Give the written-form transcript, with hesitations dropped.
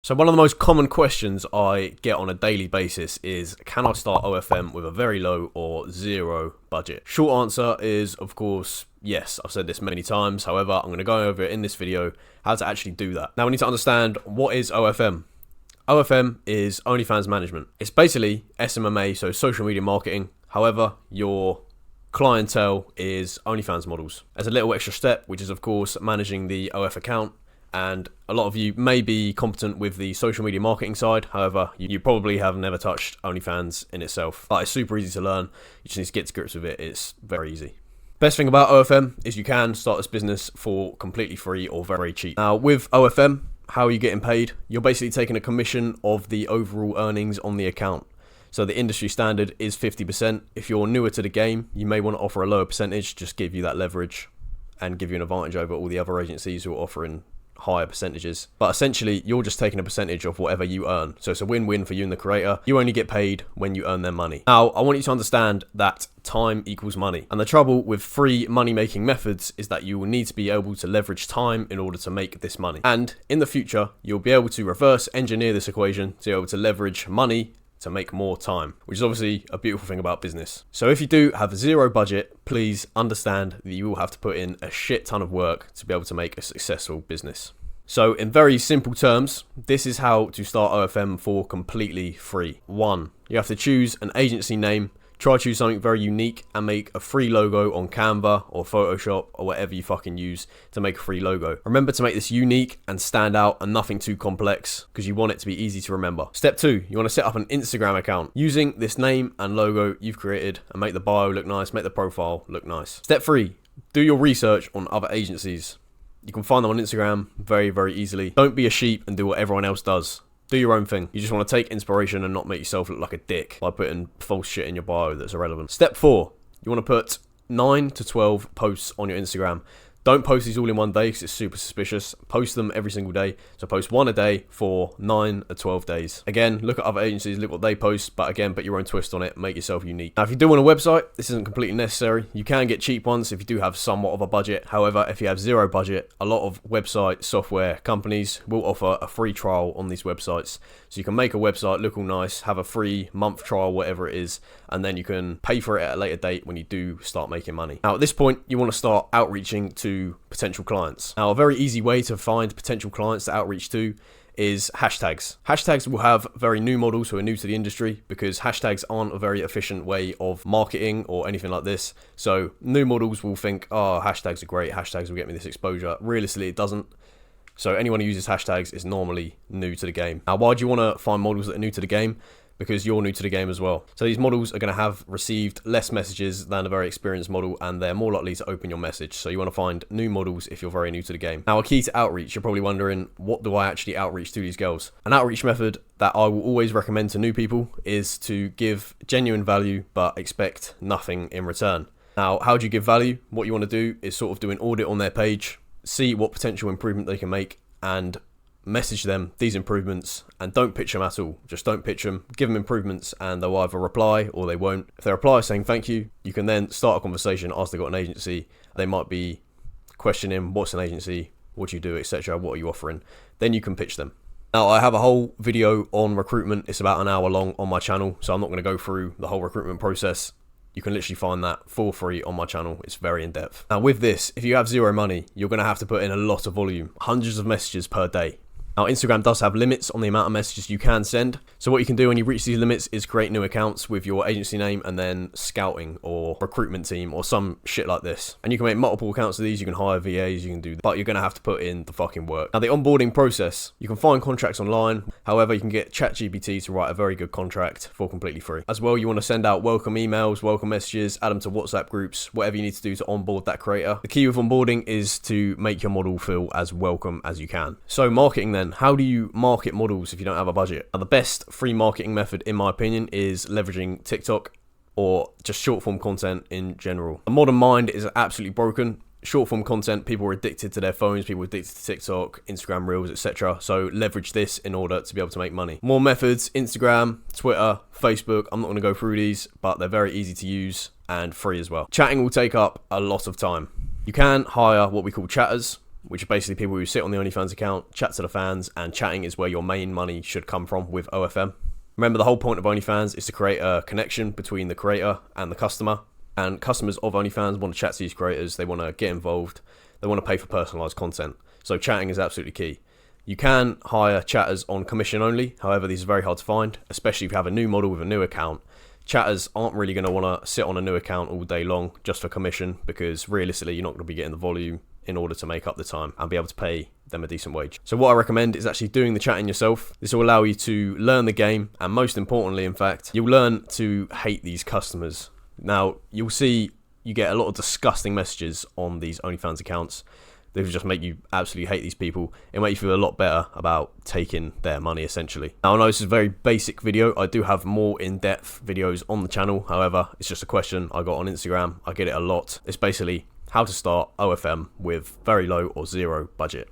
So one of the most common questions I get on a daily basis is, can I start OFM with a very low or zero budget? Short answer is, of course, yes. I've said this many times. However, I'm going to go over in this video how to actually do that. Now we need to understand, what is OFM? OFM is OnlyFans management. It's basically SMMA, so social media marketing. However, your clientele is OnlyFans models. There's a little extra step, which is of course managing the OF account. And a lot of you may be competent with the social media marketing side. However, you probably have never touched OnlyFans in itself. But it's super easy to learn. You just need to get to grips with it. It's very easy. Best thing about OFM is you can start this business for completely free or very cheap. Now with OFM, how are you getting paid? You're basically taking a commission of the overall earnings on the account. So the industry standard is 50%. If you're newer to the game, you may want to offer a lower percentage, just give you that leverage and give you an advantage over all the other agencies who are offering higher percentages. But essentially, you're just taking a percentage of whatever you earn. So it's a win-win for you and the creator. You only get paid when you earn their money. Now, I want you to understand that time equals money. And the trouble with free money-making methods is that you will need to be able to leverage time in order to make this money. And in the future, you'll be able to reverse engineer this equation to be able to leverage money to make more time, which is obviously a beautiful thing about business. So if you do have zero budget, please understand that you will have to put in a shit ton of work to be able to make a successful business. So in very simple terms, this is how to start OFM for completely free. 1, you have to choose an agency name. Try to choose something very unique and make a free logo on Canva or Photoshop or whatever you fucking use to make a free logo. Remember to make this unique and stand out and nothing too complex, because you want it to be easy to remember. Step 2, you want to set up an Instagram account using this name and logo you've created and make the bio look nice, make the profile look nice. Step 3, do your research on other agencies. You can find them on Instagram very easily. Don't be a sheep and do what everyone else does. Do your own thing. You just want to take inspiration and not make yourself look like a dick by putting false shit in your bio that's irrelevant. Step 4, you want to put 9 to 12 posts on your Instagram. Don't post these all in one day because it's super suspicious. Post them every single day. So post one a day for 9 to 12 days. Again, look at other agencies, look what they post, but again, put your own twist on it, make yourself unique. Now, if you do want a website, this isn't completely necessary. You can get cheap ones if you do have somewhat of a budget. However, if you have zero budget, a lot of website software companies will offer a free trial on these websites. So you can make a website look all nice, have a free month trial, whatever it is, and then you can pay for it at a later date when you do start making money. Now, at this point, you want to start outreaching to potential clients. Now, a very easy way to find potential clients to outreach to is hashtags. Hashtags will have very new models who are new to the industry because hashtags aren't a very efficient way of marketing or anything like this. So new models will think, oh, hashtags are great, hashtags will get me this exposure. Realistically, it doesn't. So anyone who uses hashtags is normally new to the game. Now, why do you want to find models that are new to the game? Because you're new to the game as well. So these models are going to have received less messages than a very experienced model, and they're more likely to open your message. So you want to find new models if you're very new to the game. Now, a key to outreach, you're probably wondering, what do I actually outreach to these girls? An outreach method that I will always recommend to new people is to give genuine value, but expect nothing in return. Now, how do you give value? What you want to do is sort of do an audit on their page, see what potential improvement they can make, and message them these improvements, and don't pitch them at all. Just don't pitch them, give them improvements, and they'll either reply or they won't. If they reply saying thank you, you can then start a conversation, ask they got an agency. They might be questioning, what's an agency, what do you do, etc., what are you offering. Then you can pitch them. Now, I have a whole video on recruitment. It's about an hour long on my channel, so I'm not going to go through the whole recruitment process. You can literally find that for free on my channel. It's very in depth. Now with this, if you have zero money, you're going to have to put in a lot of volume, hundreds of messages per day. Now, Instagram does have limits on the amount of messages you can send. So what you can do when you reach these limits is create new accounts with your agency name and then scouting or recruitment team or some shit like this. And you can make multiple accounts of these. You can hire VAs, you can do that, but you're going to have to put in the fucking work. Now, the onboarding process, you can find contracts online. However, you can get ChatGPT to write a very good contract for completely free. As well, you want to send out welcome emails, welcome messages, add them to WhatsApp groups, whatever you need to do to onboard that creator. The key with onboarding is to make your model feel as welcome as you can. So marketing then. How do you market models if you don't have a budget? Now, the best free marketing method, in my opinion, is leveraging TikTok or just short form content in general. The modern mind is absolutely broken. Short form content, people are addicted to their phones, people are addicted to TikTok, Instagram Reels, etc. So leverage this in order to be able to make money. More methods: Instagram, Twitter, Facebook. I'm not going to go through these, but they're very easy to use and free as well. Chatting will take up a lot of time. You can hire what we call chatters, which are basically people who sit on the OnlyFans account, chat to the fans, and chatting is where your main money should come from with OFM. Remember, the whole point of OnlyFans is to create a connection between the creator and the customer, and customers of OnlyFans want to chat to these creators, they want to get involved, they want to pay for personalized content. So chatting is absolutely key. You can hire chatters on commission only, however these are very hard to find, especially if you have a new model with a new account. Chatters aren't really going to want to sit on a new account all day long just for commission, because realistically you're not going to be getting the volume in order to make up the time and be able to pay them a decent wage. So what I recommend is actually doing the chatting yourself. This will allow you to learn the game, and most importantly, in fact, you'll learn to hate these customers. Now, you'll see you get a lot of disgusting messages on these OnlyFans accounts. They will just make you absolutely hate these people. It'll make you feel a lot better about taking their money, essentially. Now, I know this is a very basic video. I do have more in-depth videos on the channel. However, it's just a question I got on Instagram. I get it a lot. It's basically how to start OFM with very low or zero budget.